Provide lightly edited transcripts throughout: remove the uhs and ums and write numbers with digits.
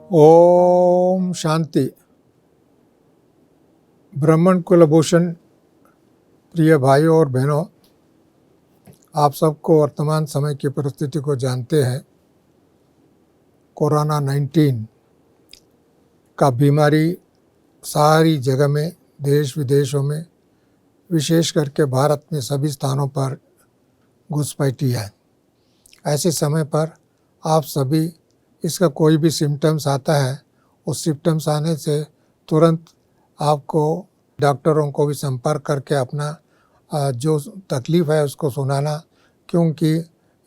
ओम शांति। ब्राह्मण कुलभूषण प्रिय भाइयों और बहनों, आप सबको वर्तमान समय की परिस्थिति को जानते हैं। कोरोना 19 का बीमारी सारी जगह में, देश विदेशों में, विशेष करके भारत में सभी स्थानों पर घुसपैठी है। ऐसे समय पर आप सभी इसका कोई भी सिम्टम्स आता है, उस सिम्टम्स आने से तुरंत आपको डॉक्टरों को भी संपर्क करके अपना जो तकलीफ़ है उसको सुनाना, क्योंकि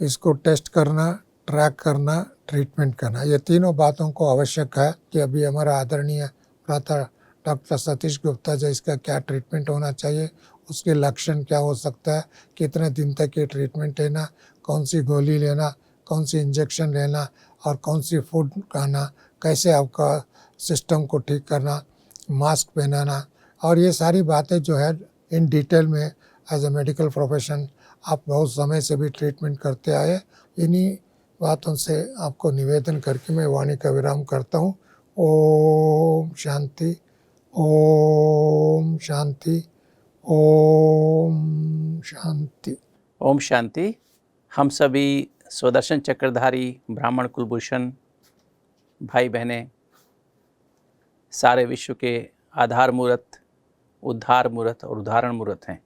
इसको टेस्ट करना, ट्रैक करना, ट्रीटमेंट करना, ये तीनों बातों को आवश्यक है। कि अभी हमारा आदरणीय प्रातः डॉक्टर सतीश गुप्ता जी, इसका क्या ट्रीटमेंट होना चाहिए, उसके लक्षण क्या हो सकता है, कितने दिन तक ये ट्रीटमेंट लेना, कौन सी गोली लेना, कौन सी इंजेक्शन लेना और कौन सी फूड खाना, कैसे आपका सिस्टम को ठीक करना, मास्क पहनाना, और ये सारी बातें जो है इन डिटेल में एज ए मेडिकल प्रोफेशन आप बहुत समय से भी ट्रीटमेंट करते आए। इन्हीं बातों से आपको निवेदन करके मैं वाणी का विराम करता हूँ। ओम शांति, ओम शांति, ओम शांति। ओम शांति। हम सभी स्वदर्शन चक्रधारी ब्राह्मण कुलभूषण भाई बहनें, सारे विश्व के आधार मूर्त, उद्धार मूर्त और उदाहरण मूर्त हैं।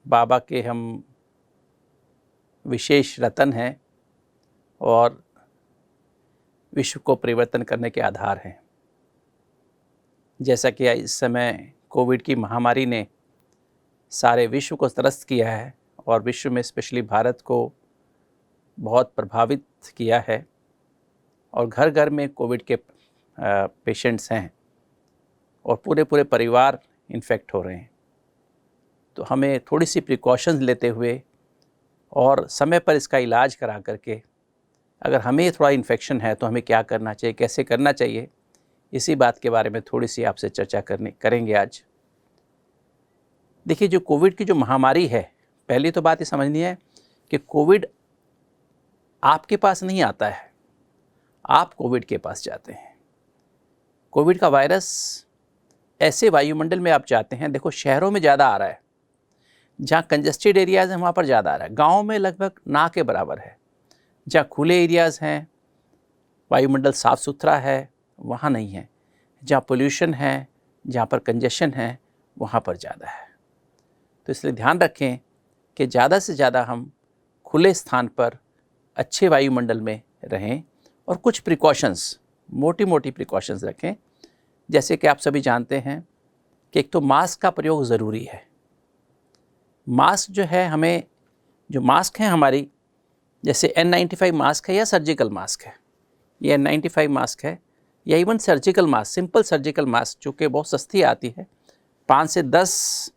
बाबा के हम विशेष रतन हैं और विश्व को परिवर्तन करने के आधार हैं। जैसा कि इस समय कोविड की महामारी ने सारे विश्व को त्रस्त किया है और विश्व में स्पेशली भारत को बहुत प्रभावित किया है और घर घर में कोविड के पेशेंट्स हैं और पूरे परिवार इन्फेक्ट हो रहे हैं। तो हमें थोड़ी सी प्रिकॉशंस लेते हुए और समय पर इसका इलाज करा करके, अगर हमें थोड़ा इन्फेक्शन है तो हमें क्या करना चाहिए, कैसे करना चाहिए, इसी बात के बारे में थोड़ी सी आपसे चर्चा करेंगे आज। देखिए, जो कोविड की जो महामारी है, पहली तो बात ये समझनी है कि कोविड आपके पास नहीं आता है, आप कोविड के पास जाते हैं। कोविड का वायरस ऐसे वायुमंडल में आप जाते हैं, देखो शहरों में ज़्यादा आ रहा है, जहाँ कंजस्टेड एरियाज़ हैं वहाँ पर ज़्यादा आ रहा है। गाँव में लगभग ना के बराबर है। जहाँ खुले एरियाज़ हैं, वायुमंडल साफ़ सुथरा है, वहाँ नहीं है। जहाँ पोल्यूशन है, जहाँ पर कंजेशन है, वहाँ पर ज़्यादा है। तो इसलिए ध्यान रखें कि ज़्यादा से ज़्यादा हम खुले स्थान पर अच्छे वायुमंडल में रहें और कुछ प्रिकॉशंस, मोटी प्रिकॉशंस रखें। जैसे कि आप सभी जानते हैं कि एक तो मास्क का प्रयोग ज़रूरी है। मास्क जो है, हमें जो मास्क है हमारी, जैसे N95 मास्क है या सर्जिकल मास्क है, ये N95 मास्क है या even surgical mask, simple surgical mask, जो कि बहुत सस्ती आती है, 5 से 10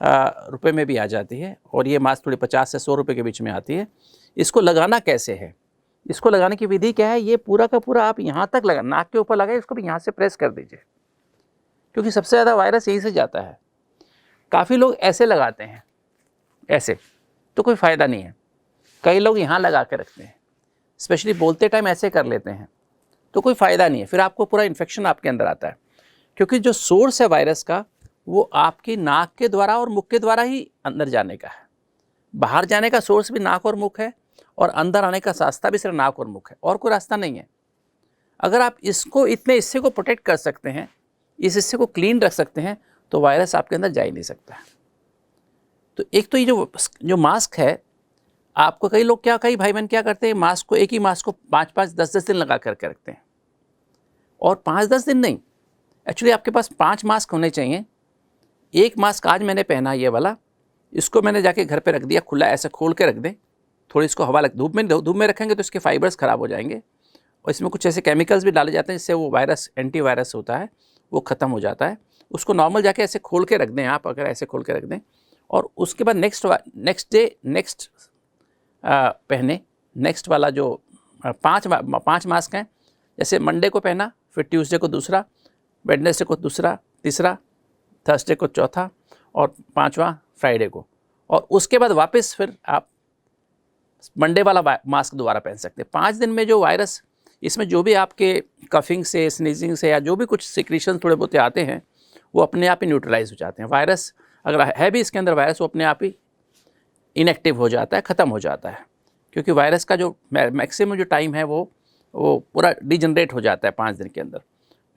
रुपए में भी आ जाती है, और ये मास्क थोड़ी 50 से 100 रुपए के बीच में आती है। इसको लगाना कैसे है, इसको लगाने की विधि क्या है, ये पूरा का पूरा आप यहाँ तक लगा, नाक के ऊपर लगाए, इसको भी यहाँ से प्रेस कर दीजिए, क्योंकि सबसे ज़्यादा वायरस यहीं से जाता है। काफ़ी लोग ऐसे लगाते हैं, ऐसे तो कोई फ़ायदा नहीं है। कई लोग यहाँ लगा के रखते हैं, स्पेशली बोलते टाइम ऐसे कर लेते हैं, तो कोई फ़ायदा नहीं है। फिर आपको पूरा इन्फेक्शन आपके अंदर आता है, क्योंकि जो सोर्स है वायरस का वो आपकी नाक के द्वारा और मुख के द्वारा ही अंदर जाने का है। बाहर जाने का सोर्स भी नाक और मुख है, और अंदर आने का रास्ता भी सिर्फ नाक और मुख है, और कोई रास्ता नहीं है। अगर आप इसको इतने हिस्से को प्रोटेक्ट कर सकते हैं, इस हिस्से को क्लीन रख सकते हैं, तो वायरस आपके अंदर जा ही नहीं सकता है। तो एक तो ये जो मास्क है, आपको कई भाई बहन क्या करते हैं, मास्क को, एक ही मास्क को 5-5, 10-10 दिन लगा करके रखते हैं। और 5-10 दिन नहीं, एक्चुअली आपके पास 5 मास्क होने चाहिए। एक मास्क आज मैंने पहना ये वाला, इसको मैंने जाके घर पे रख दिया खुला, ऐसे खोल के रख दें, थोड़ी इसको हवा लग, धूप में रखेंगे तो इसके फाइबर्स ख़राब हो जाएंगे, और इसमें कुछ ऐसे केमिकल्स भी डाले जाते हैं जिससे वो वायरस, एंटीवायरस होता है, वो ख़त्म हो जाता है। उसको नॉर्मल जाके ऐसे खोल के रख दें आप, अगर ऐसे खोल के रख दें, और उसके बाद नेक्स्ट पहने। नेक्स्ट वाला जो 5 मास्क हैं, जैसे मंडे को पहना, फिर ट्यूसडे को दूसरा, वेडनेसडे को दूसरा, तीसरा, थर्सडे को चौथा, और 5वां फ्राइडे को, और उसके बाद वापस फिर आप मंडे वाला मास्क दोबारा पहन सकते हैं। 5 दिन में जो वायरस इसमें जो भी आपके कफिंग से, स्नीजिंग से या जो भी कुछ सिक्रीशन थोड़े बहुत आते हैं वो अपने आप ही न्यूट्रलाइज हो जाते हैं। वायरस अगर है भी इसके अंदर वायरस, वो अपने आप ही इनएक्टिव हो जाता है, ख़त्म हो जाता है, क्योंकि वायरस का जो मैक्सिमम जो टाइम है वो पूरा डिजनरेट हो जाता है 5 दिन के अंदर।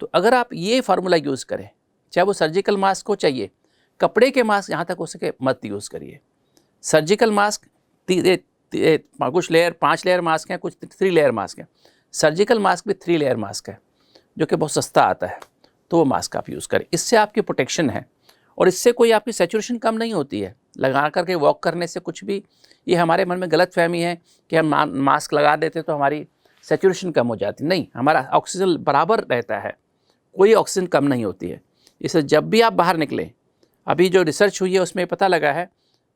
तो अगर आप ये फार्मूला यूज़ करें, चाहे वो सर्जिकल मास्क हो, चाहिए कपड़े के मास्क यहाँ तक हो सके मत यूज़ करिए। सर्जिकल मास्क कुछ लेयर 5 लेयर मास्क हैं, कुछ 3 लेयर मास्क हैं। सर्जिकल मास्क भी 3 लेयर मास्क है जो कि बहुत सस्ता आता है, तो वो मास्क आप यूज़ करें। इससे आपकी प्रोटेक्शन है और इससे कोई आपकी सैचुरेशन कम नहीं होती है। लगा करके वॉक करने से कुछ भी, ये हमारे मन में गलत फहमी है कि हम मास्क लगा देते तो हमारी सैचुरेशन कम हो जाती, नहीं, हमारा ऑक्सीजन बराबर रहता है, कोई ऑक्सीजन कम नहीं होती है। इसलिए जब भी आप बाहर निकलें, अभी जो रिसर्च हुई है उसमें पता लगा है,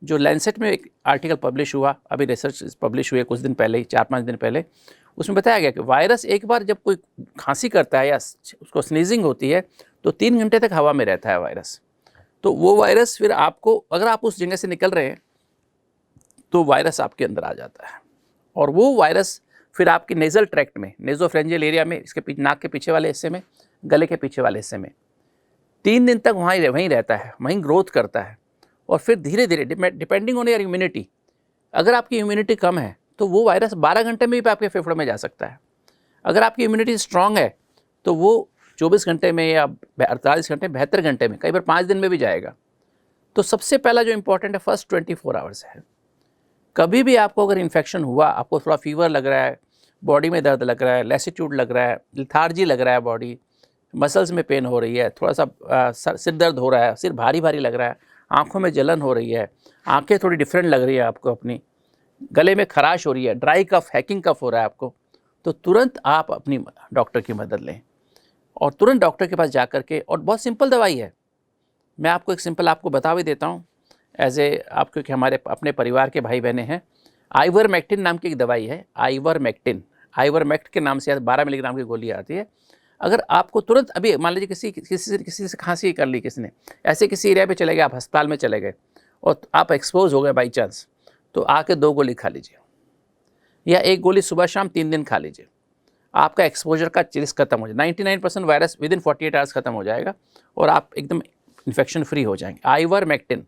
जो लैंसेट में एक आर्टिकल पब्लिश हुआ, अभी रिसर्च पब्लिश हुई है कुछ दिन पहले ही, 4-5 दिन पहले, उसमें बताया गया कि वायरस एक बार जब कोई खांसी करता है या उसको स्नीजिंग होती है तो 3 घंटे तक हवा में रहता है वायरस। तो वो वायरस फिर आपको, अगर आप उस जगह से निकल रहे हैं तो वायरस आपके अंदर आ जाता है और वो वायरस फिर आपके नेज़ल ट्रैक्ट में, नेज़ोफेरेंजियल एरिया में, इसके नाक के पीछे वाले हिस्से में, गले के पीछे वाले हिस्से में 3 दिन तक वहीं रहता है, वहीं ग्रोथ करता है और फिर धीरे धीरे डिपेंडिंग ऑन योर इम्यूनिटी, अगर आपकी इम्यूनिटी कम है तो वो वायरस 12 घंटे में भी आपके फेफड़ों में जा सकता है। अगर आपकी इम्यूनिटी स्ट्रांग है तो वो 24 घंटे में या 48 घंटे, 72 घंटे में, कई बार 5 दिन में भी जाएगा। तो सबसे पहला जो इम्पोर्टेंट है, फर्स्ट 24 आवर्स है। कभी भी आपको अगर इन्फेक्शन हुआ, आपको थोड़ा फीवर लग रहा है, बॉडी में दर्द लग रहा है, लैसिट्यूड लग रहा है, लिथार्जी लग रहा है, बॉडी मसल्स में पेन हो रही है, थोड़ा सा सिर दर्द हो रहा है, सिर भारी भारी लग रहा है, आंखों में जलन हो रही है, आंखें थोड़ी डिफरेंट लग रही है आपको अपनी, गले में खराश हो रही है, ड्राई कफ, हैकिंग कफ हो रहा है आपको, तो तुरंत आप अपनी डॉक्टर की मदद लें और तुरंत डॉक्टर के पास जा कर के, और बहुत सिंपल दवाई है, मैं आपको एक सिंपल आपको बता भी देता हूँ एज ए आप, क्योंकि हमारे अपने परिवार के भाई बहने हैं। आइवरमेक्टिन नाम की एक दवाई है, आइवरमेक्टिन, आइवरमेक्ट के नाम से 12 मिलीग्राम की गोली आती है। अगर आपको तुरंत अभी मान लीजिए किसी से खांसी कर ली, किसी ने ऐसे किसी एरिया पे चले गए, आप अस्पताल में चले गए और आप एक्सपोज हो गए बाई चांस, तो आके 2 गोली खा लीजिए या 1 गोली सुबह शाम 3 दिन खा लीजिए, आपका एक्सपोजर का रिस्क खत्म हो जाए। 99% वायरस विदिन 48 आवर्स खत्म हो जाएगा और आप एकदम इन्फेक्शन फ्री हो जाएंगे। आइवरमेक्टिन,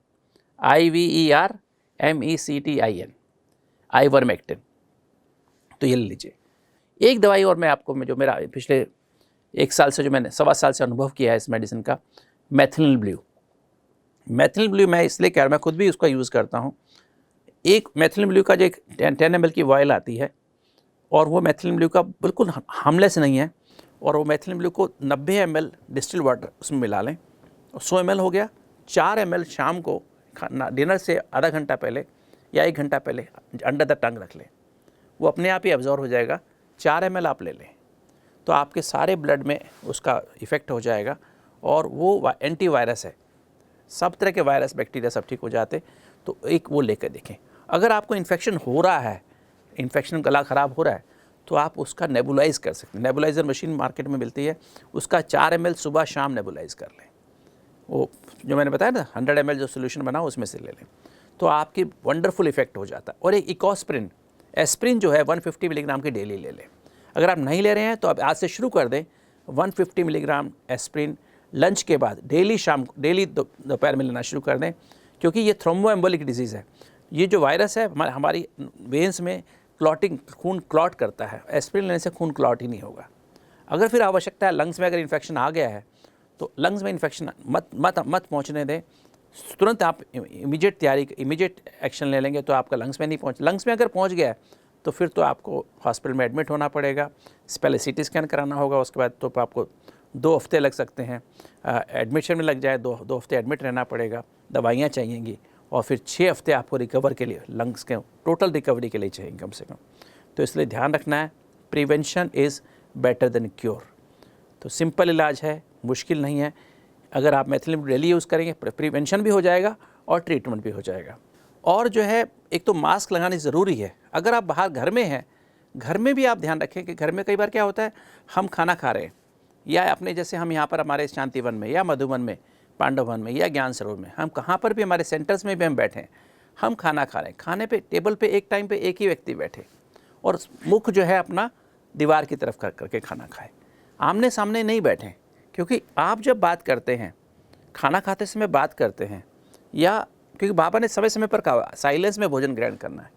IVERMECTIN, आइवरमेक्टिन, तो ये ले लीजिए। एक दवाई और मैं आपको, जो मेरा पिछले 1 साल से, जो मैंने 1.25 साल से अनुभव किया है इस मेडिसिन का, मेथिलिन ब्लू। मेथिलिन ब्लू मैं इसलिए कह रहा हूँ, मैं खुद भी उसका यूज़ करता हूँ। एक मेथिलिन ब्लू का जो एक 10 ml की वॉयल आती है और वो मेथिलिन ब्लू का बिल्कुल हार्मलेस नहीं है, और वो मेथिलिन ब्लू को 90 ml डिस्टिल वाटर उसमें मिला लें और 100 ml हो गया। 4 ml शाम को डिनर से आधा घंटा पहले या 1 घंटा पहले अंडर द टंग रख लें, वो अपने आप ही एब्जॉर्ब हो जाएगा। 4 ml आप ले लें तो आपके सारे ब्लड में उसका इफ़ेक्ट हो जाएगा और वो एंटी वायरस है, सब तरह के वायरस बैक्टीरिया सब ठीक हो जाते। तो एक वो लेकर देखें। अगर आपको इन्फेक्शन हो रहा है, इन्फेक्शन, गला ख़राब हो रहा है, तो आप उसका नेबुलाइज कर सकते हैं। नेबुलाइज़र मशीन मार्केट में मिलती है, उसका 4 ml सुबह शाम नेबुलाइज कर लें। वो जो मैंने बताया ना 100 ml जो सोल्यूशन बना उसमें से ले लें, तो आपकी वंडरफुल इफेक्ट हो जाता है। और एक इकोस्प्रिन, एस्प्रिन जो है 150 मिलीग्राम की डेली ले लें। अगर आप नहीं ले रहे हैं तो आप आज से शुरू कर दें 150 मिलीग्राम एस्प्रिन लंच के बाद डेली, शाम को, डेली दोपहर में लेना शुरू कर दें, क्योंकि ये थ्रोम्बोएम्बोलिक डिजीज़ है। ये जो वायरस है हमारी वेंस में क्लॉटिंग, खून क्लॉट करता है, एस्प्रिन लेने से खून क्लॉट ही नहीं होगा। अगर फिर आवश्यकता है, लंग्स में अगर इन्फेक्शन आ गया है तो लंग्स में इन्फेक्शन मत पहुंचने दें, तुरंत आप इमीडिएट एक्शन ले लेंगे तो आपका लंग्स में नहीं पहुंच। लंग्स में अगर पहुंच गया तो फिर तो आपको हॉस्पिटल में एडमिट होना पड़ेगा, पहले CT स्कैन कराना होगा, उसके बाद तो आपको 2 हफ्ते लग सकते हैं, एडमिशन में लग जाए 2 हफ्ते एडमिट रहना पड़ेगा, दवाइयाँ चाहिएंगी और फिर 6 हफ्ते आपको रिकवर के लिए, लंग्स के टोटल रिकवरी के लिए चाहिए कम से कम। तो इसलिए ध्यान रखना है, prevention is better than cure. तो सिंपल इलाज है, मुश्किल नहीं है। अगर आप मेथिलिन डेली यूज़ करेंगे, प्रिवेंशन भी हो जाएगा और ट्रीटमेंट भी हो जाएगा। और जो है, एक तो मास्क लगानी ज़रूरी है। अगर आप बाहर घर में हैं, घर में भी आप ध्यान रखें कि घर में कई बार क्या होता है, हम खाना खा रहे हैं या अपने, जैसे हम यहाँ पर हमारे शांतिवन में या मधुबन में, पांडवन में या ज्ञान सरोवर में, हम कहाँ पर भी, हमारे सेंटर्स में भी हम बैठे हैं, हम खाना खा रहे हैं, खाने पे टेबल पे एक टाइम पे एक ही व्यक्ति बैठे और मुख जो है अपना दीवार की तरफ कर करके खाना खाएं, आमने सामने नहीं बैठें। क्योंकि आप जब बात करते हैं, खाना खाते समय बात करते हैं, या क्योंकि बाबा ने समय समय पर कहा साइलेंस में भोजन ग्रहण करना है,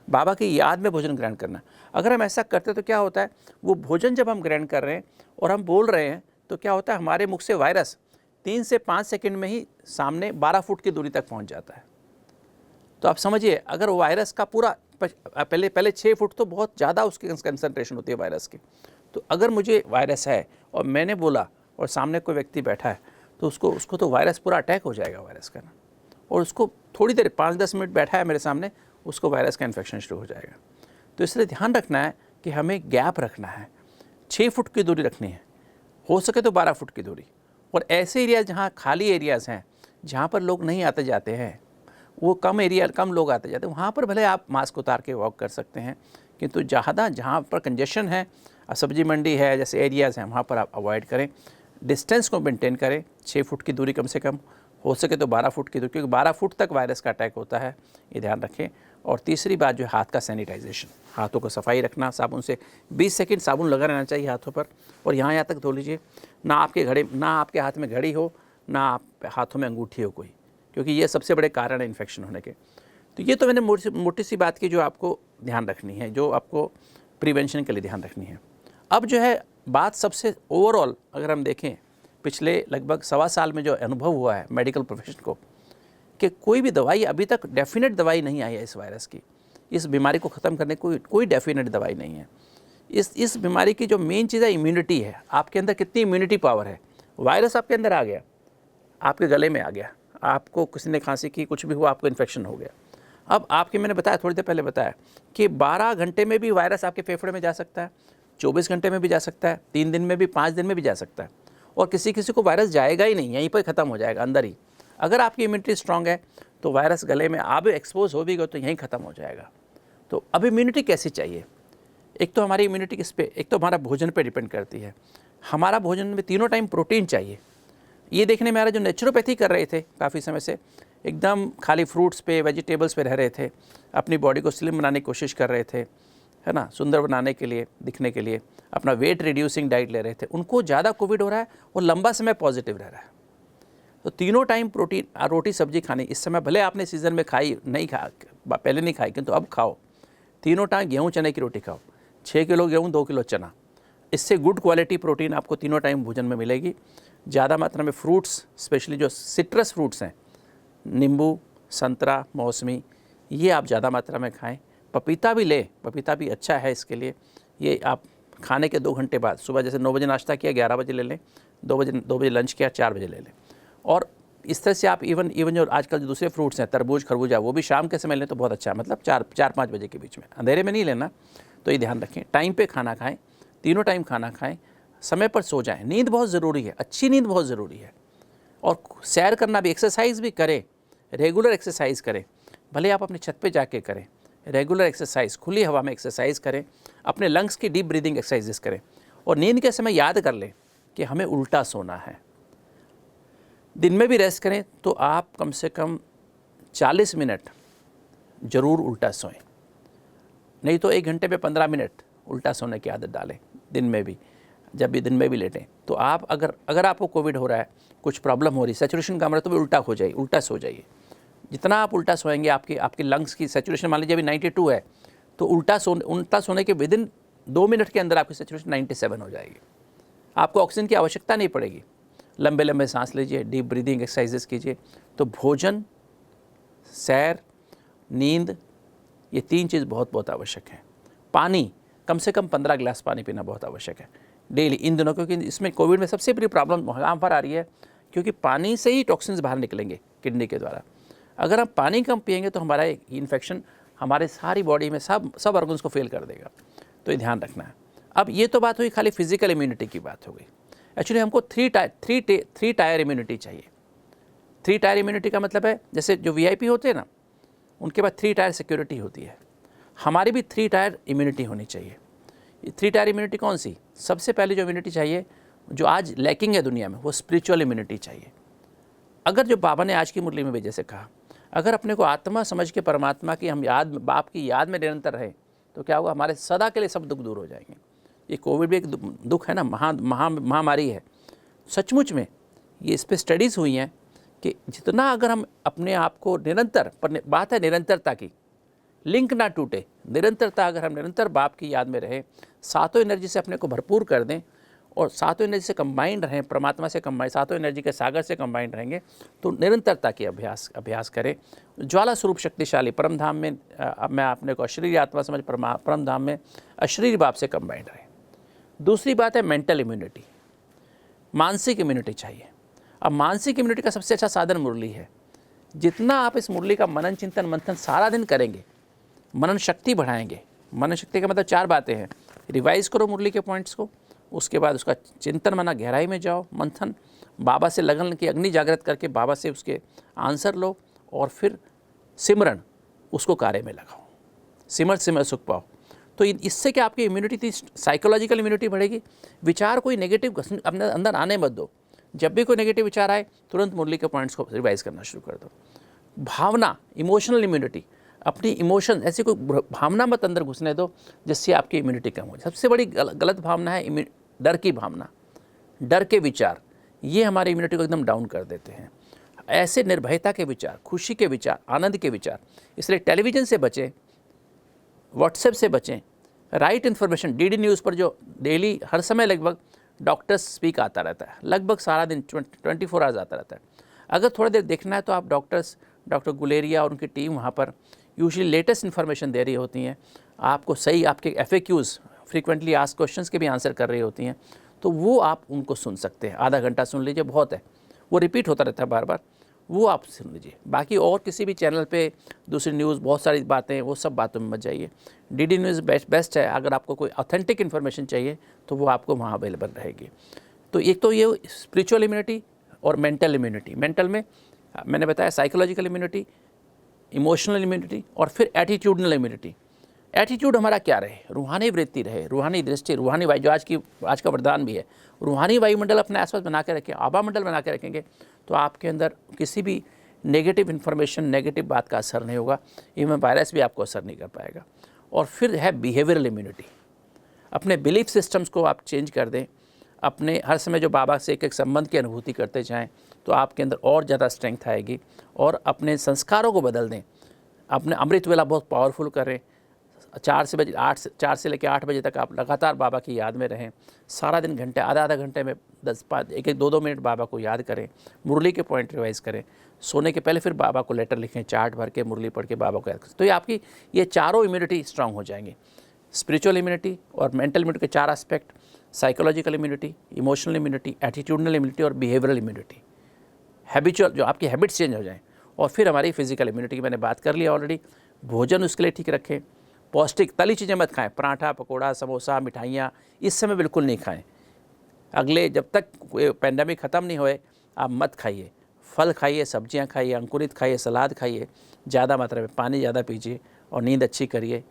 बाबा की याद में भोजन ग्रहण करना है। अगर हम ऐसा करते तो क्या होता है, वो भोजन जब हम ग्रहण कर रहे हैं और हम बोल रहे हैं तो क्या होता है, हमारे मुख से वायरस 3 से 5 सेकंड में ही सामने 12 फुट की दूरी तक पहुंच जाता है। तो आप समझिए, अगर वायरस का पूरा पहले 6 फुट तो बहुत ज़्यादा उसकी कंसंट्रेशन होती है वायरस की। तो अगर मुझे वायरस है और मैंने बोला और सामने कोई व्यक्ति बैठा है तो उसको तो वायरस पूरा अटैक हो जाएगा वायरस का ना, और उसको थोड़ी देर 5-10 मिनट बैठा है मेरे सामने, उसको वायरस का इन्फेक्शन शुरू हो जाएगा। तो इसलिए ध्यान रखना है कि हमें गैप रखना है, 6 फुट की दूरी रखनी है, हो सके तो 12 फुट की दूरी। और ऐसे एरियाज़ जहाँ खाली एरियाज़ हैं, जहाँ पर लोग नहीं आते जाते हैं, वो कम लोग आते जाते हैं, वहाँ पर भले आप मास्क उतार के वॉक कर सकते हैं, किंतु जहाँ पर कंजेशन है, सब्जी मंडी है जैसे एरियाज़ हैं, वहाँ पर आप अवॉइड करें। डिस्टेंस को मेंटेन करें, 6 फुट की दूरी कम से कम, हो सके तो 12 फुट की दूरी, क्योंकि 12 फुट तक वायरस का अटैक होता है, ये ध्यान रखें। और तीसरी बात जो है हाथ का सैनिटाइजेशन, हाथों को सफाई रखना, साबुन से 20 सेकंड साबुन लगा रहना चाहिए हाथों पर, और यहाँ तक धो लीजिए। ना आपके हाथ में घड़ी हो, ना आप हाथों में अंगूठी हो कोई, क्योंकि ये सबसे बड़े कारण है इन्फेक्शन होने के। तो ये तो मैंने मोटी सी बात की जो आपको ध्यान रखनी है, जो आपको प्रिवेंशन के लिए ध्यान रखनी है। अब जो है बात सबसे ओवरऑल अगर हम देखें, पिछले लगभग 1.25 साल में जो अनुभव हुआ है मेडिकल प्रोफेशन को, कि कोई भी दवाई अभी तक डेफिनेट दवाई नहीं आई है इस वायरस की, इस बीमारी को ख़त्म करने की कोई डेफिनेट दवाई नहीं है। इस बीमारी की जो मेन चीज़ है इम्यूनिटी है, आपके अंदर कितनी इम्यूनिटी पावर है। वायरस आपके अंदर आ गया, आपके गले में आ गया, आपको किसी ने खांसी की, कुछ भी हुआ, आपको इन्फेक्शन हो गया। अब आपके मैंने बताया, थोड़ी देर पहले बताया कि 12 घंटे में भी वायरस आपके फेफड़े में जा सकता है, 24 घंटे में भी जा सकता है, 3 दिन में भी, 5 दिन में भी जा सकता है, और किसी को वायरस जाएगा ही नहीं, यहीं पर ख़त्म हो जाएगा अंदर ही। अगर आपकी इम्यूनिटी स्ट्रांग है तो वायरस गले में आप एक्सपोज हो भी गए तो यहीं ख़त्म हो जाएगा। तो अब इम्यूनिटी कैसी चाहिए? एक तो हमारी इम्यूनिटी किस पे, एक तो हमारा भोजन पे डिपेंड करती है। हमारा भोजन में तीनों टाइम प्रोटीन चाहिए। ये देखने में आ रहा है, जो नेचुरोपैथी कर रहे थे काफ़ी समय से, एकदम खाली फ्रूट्स पे, वेजिटेबल्स पे रह रहे थे, अपनी बॉडी को स्लिम बनाने की कोशिश कर रहे थे, है ना, सुंदर बनाने के लिए, दिखने के लिए, अपना वेट रिड्यूसिंग डाइट ले रहे थे, उनको ज़्यादा कोविड हो रहा है और लंबा समय पॉजिटिव रह रहा है। तो तीनों टाइम प्रोटीन, रोटी सब्जी खानी। इस समय भले आपने सीज़न में खाई नहीं, पहले नहीं खाई, किंतु अब खाओ। तीनों टाइम गेहूँ चने की रोटी खाओ, 6 किलो गेहूँ, 2 किलो चना। इससे गुड क्वालिटी प्रोटीन आपको तीनों टाइम भोजन में मिलेगी। ज़्यादा मात्रा में फ्रूट्स, स्पेशली जो सिट्रस फ्रूट्स हैं, नींबू, संतरा, मौसमी, ये आप ज़्यादा मात्रा में खाएं। पपीता भी लें, पपीता भी अच्छा है इसके लिए। ये आप खाने के 2 घंटे बाद, सुबह जैसे 9 बजे नाश्ता किया, 11 बजे ले लें, 2 बजे लंच किया, 4 बजे ले लें। और इस तरह से आप इवन जो आजकल जो दूसरे फ्रूट्स हैं, तरबूज, खरबूजा, वो भी शाम के समय लें तो बहुत अच्छा है, मतलब 4-5 बजे के बीच में, अंधेरे में नहीं लेना। तो ये ध्यान रखें, टाइम पे खाना खाएं, तीनों टाइम खाना खाएं, समय पर सो जाएं। नींद बहुत ज़रूरी है, अच्छी नींद बहुत ज़रूरी है। और सैर करना भी, एक्सरसाइज भी करें, रेगुलर एक्सरसाइज करें, भले आप अपनी छत पे जाके करें, रेगुलर एक्सरसाइज, खुली हवा में एक्सरसाइज करें, अपने लंग्स की डीप ब्रीदिंग एक्सरसाइजेस करें। और नींद के समय याद कर लें कि हमें उल्टा सोना है। दिन में भी रेस्ट करें तो आप कम से कम 40 मिनट ज़रूर उल्टा सोएं, नहीं तो 1 घंटे में 15 मिनट उल्टा सोने की आदत डालें दिन में भी। जब भी दिन में भी लेटें तो आप अगर आपको कोविड हो रहा है, कुछ प्रॉब्लम हो रही है, सैचुरेशन कम रहा है, तो भी उल्टा सो जाइए। जितना आप उल्टा सोएंगे, आपके लंग्स की सैचुरेशन मान लीजिए अभी 92 है, तो उल्टा सोने के विदिन 2 मिनट के अंदर आपकी सैचुरेशन 97 हो जाएगी। आपको ऑक्सीजन की आवश्यकता नहीं पड़ेगी। लंबे लंबे सांस लीजिए, डीप ब्रीदिंग एक्सरसाइजेस कीजिए। तो भोजन, सैर, नींद, ये 3 चीज़ बहुत बहुत आवश्यक है। पानी, कम से कम 15 गिलास पानी पीना बहुत आवश्यक है डेली इन दिनों, क्योंकि इसमें कोविड में सबसे बड़ी प्रॉब्लम वहाँ पर आ रही है, क्योंकि पानी से ही टॉक्सिन्स बाहर निकलेंगे किडनी के द्वारा। अगर हम पानी कम पिएंगे तो हमारा इन्फेक्शन हमारे सारी बॉडी में सब ऑर्गन्स को फेल कर देगा। तो ये ध्यान रखना है। अब ये तो बात हुई खाली फिजिकल इम्यूनिटी की बात हो गई। एक्चुअली हमको 3 टायर इम्यूनिटी चाहिए। 3 टायर इम्यूनिटी का मतलब है, जैसे जो VIP होते हैं ना, उनके बाद 3 टायर सिक्योरिटी होती है, हमारी भी 3 टायर इम्यूनिटी होनी चाहिए। 3 टायर इम्यूनिटी कौन सी? सबसे पहले जो इम्यूनिटी चाहिए, जो आज लैकिंग है दुनिया में, वो स्पिरिचुअल इम्यूनिटी चाहिए। अगर जो बाबा ने आज की मुरली में भी जैसे कहा, अगर अपने को आत्मा समझ के परमात्मा की हम बाप की याद में निरंतर रहें, तो क्या होगा, हमारे सदा के लिए सब दुख दूर हो जाएंगे। ये कोविड भी एक दुख है ना, महामारी है। सचमुच में ये इस पर स्टडीज़ हुई हैं कि जितना अगर हम अपने आप को निरंतर, पर बात है निरंतरता की, लिंक ना टूटे, निरंतरता, अगर हम निरंतर बाप की याद में रहें, सातों एनर्जी से अपने को भरपूर कर दें और सातों एनर्जी से कंबाइंड रहें, परमात्मा से कंबाइंड, सातों एनर्जी के सागर से कंबाइंड रहेंगे, तो निरंतरता की अभ्यास करें। ज्वाला स्वरूप शक्तिशाली परम धाम में मैं अपने को अशरीरी आत्मा समझ परम धाम में अशरीरी बाप से कंबाइंड रहें। दूसरी बात है मेंटल इम्यूनिटी, मानसिक इम्यूनिटी चाहिए। अब मानसिक इम्यूनिटी का सबसे अच्छा साधन मुरली है। जितना आप इस मुरली का मनन चिंतन मंथन सारा दिन करेंगे, मनन शक्ति बढ़ाएंगे। मनन शक्ति का मतलब 4 बातें हैं। रिवाइज करो मुरली के पॉइंट्स को, उसके बाद उसका चिंतन मना गहराई में जाओ, मंथन, बाबा से लगन की अग्नि जागृत करके बाबा से उसके आंसर लो, और फिर सिमरन, उसको कार्य में लगाओ। सिमर सुख पाओ। तो इससे क्या आपकी इम्यूनिटी थी, साइकोलॉजिकल इम्यूनिटी बढ़ेगी। विचार कोई नेगेटिव अपने अंदर आने मत दो। जब भी कोई नेगेटिव विचार आए, तुरंत मुरली के पॉइंट्स को रिवाइज करना शुरू कर दो। भावना, इमोशनल इम्यूनिटी, अपनी इमोशन, ऐसी कोई भावना मत अंदर घुसने दो जिससे आपकी इम्यूनिटी कम हो जाए। सबसे बड़ी गलत भावना है डर की भावना, डर के विचार, ये हमारी इम्यूनिटी को एकदम डाउन कर देते हैं। ऐसे निर्भयता के विचार, खुशी के विचार, आनंद के विचार, इसलिए टेलीविज़न से बचें, व्हाट्सएप से बचें, राइट इन्फॉर्मेशन। डीडी न्यूज़ पर जो डेली हर समय लगभग डॉक्टर्स स्पीक आता रहता है, लगभग सारा दिन 24 आवर्स आता रहता है। अगर थोड़ा देर देखना है तो आप डॉक्टर गुलेरिया और उनकी टीम वहाँ पर यूजुअली लेटेस्ट इन्फॉर्मेशन दे रही होती हैं, आपको सही आपके FAQs, फ्रीक्वेंटली आस्क्ड क्वेश्चंस के भी आंसर कर रही होती हैं, तो वो आप उनको सुन सकते हैं। आधा घंटा सुन लीजिए, बहुत है, वो रिपीट होता रहता है बार बार, वो आप सुन लीजिए। बाकी और किसी भी चैनल पे दूसरी न्यूज़, बहुत सारी बातें, वो सब बातों में मत जाइए। डीडी न्यूज़ बेस्ट है। अगर आपको कोई ऑथेंटिक इन्फॉर्मेशन चाहिए तो वो आपको वहाँ अवेलेबल रहेगी। तो एक तो ये स्पिरिचुअल इम्यूनिटी और मेंटल इम्यूनिटी। मेंटल में मैंने बताया साइकोलॉजिकल इम्यूनिटी, इमोशनल इम्यूनिटी और फिर एटीट्यूडनल इम्यूनिटी। एटीट्यूड हमारा क्या रहे, रूहानी वृत्ति रहे, रूहानी दृष्टि, रूहानी वायु, जो आज का वरदान भी है, रूहानी वायुमंडल अपने आसपास बना के रखें, आभा मंडल बना के रखेंगे, तो आपके अंदर किसी भी नेगेटिव इन्फॉर्मेशन, नेगेटिव बात का असर नहीं होगा। इवन वायरस भी आपको असर नहीं कर पाएगा। और फिर है बिहेवियरल इम्यूनिटी। अपने बिलीफ सिस्टम्स को आप चेंज कर दें, अपने हर समय जो बाबा से एक संबंध की अनुभूति करते जाएं, तो आपके अंदर और ज़्यादा स्ट्रेंथ आएगी। और अपने संस्कारों को बदल दें। अपने अमृत वेला बहुत पावरफुल करें। 4 से लेकर 8 बजे तक आप लगातार बाबा की याद में रहें। सारा दिन घंटे, आधा आधा घंटे में 10-5, 1-2 मिनट बाबा को याद करें। मुरली के पॉइंट रिवाइज करें। सोने के पहले फिर बाबा को लेटर लिखें, चार्ट भर के मुरली पढ़ के बाबा को याद करें। तो ये आपकी ये चारों इम्यूनिटी स्ट्रांग हो जाएंगी। स्पिरिचुअल इम्यूनिटी और मेंटल इम्यूनिटी के 4 aspect, psychological immunity, emotional immunity, attitudinal immunity और बिहेवियरल इम्यूनिटी। हैबिचुअल, जो आपकी हैबिट्स चेंज हो जाएं। और फिर हमारी फिजिकल इम्यूनिटी की मैंने बात कर ली ऑलरेडी। भोजन उसके लिए ठीक रखें, पौष्टिक तली चीज़ें मत खाएं, पराठा, पकोड़ा, समोसा, मिठाइयाँ इस समय बिल्कुल नहीं खाएं। अगले जब तक पेंडेमिक ख़त्म नहीं होए आप मत खाइए। फल खाइए, सब्जियां खाइए, अंकुरित खाइए, सलाद खाइए, ज़्यादा मात्रा में पानी ज़्यादा पीजिए और नींद अच्छी करिए।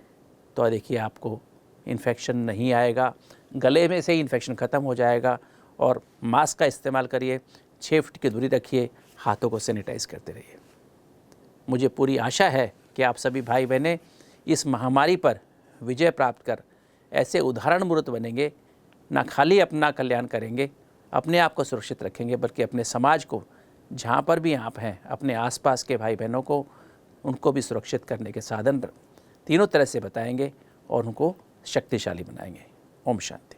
तो देखिए आपको इन्फेक्शन नहीं आएगा, गले में से ही इन्फेक्शन ख़त्म हो जाएगा। और मास्क का इस्तेमाल करिए, 6 फीट की दूरी रखिए, हाथों को सैनिटाइज करते रहिए। मुझे पूरी आशा है कि आप सभी भाई बहनें इस महामारी पर विजय प्राप्त कर ऐसे उदाहरण मूर्त बनेंगे, ना खाली अपना कल्याण करेंगे, अपने आप को सुरक्षित रखेंगे, बल्कि अपने समाज को, जहाँ पर भी आप हैं, अपने आसपास के भाई बहनों को, उनको भी सुरक्षित करने के साधन तीनों तरह से बताएंगे और उनको शक्तिशाली बनाएंगे। ओम शांति।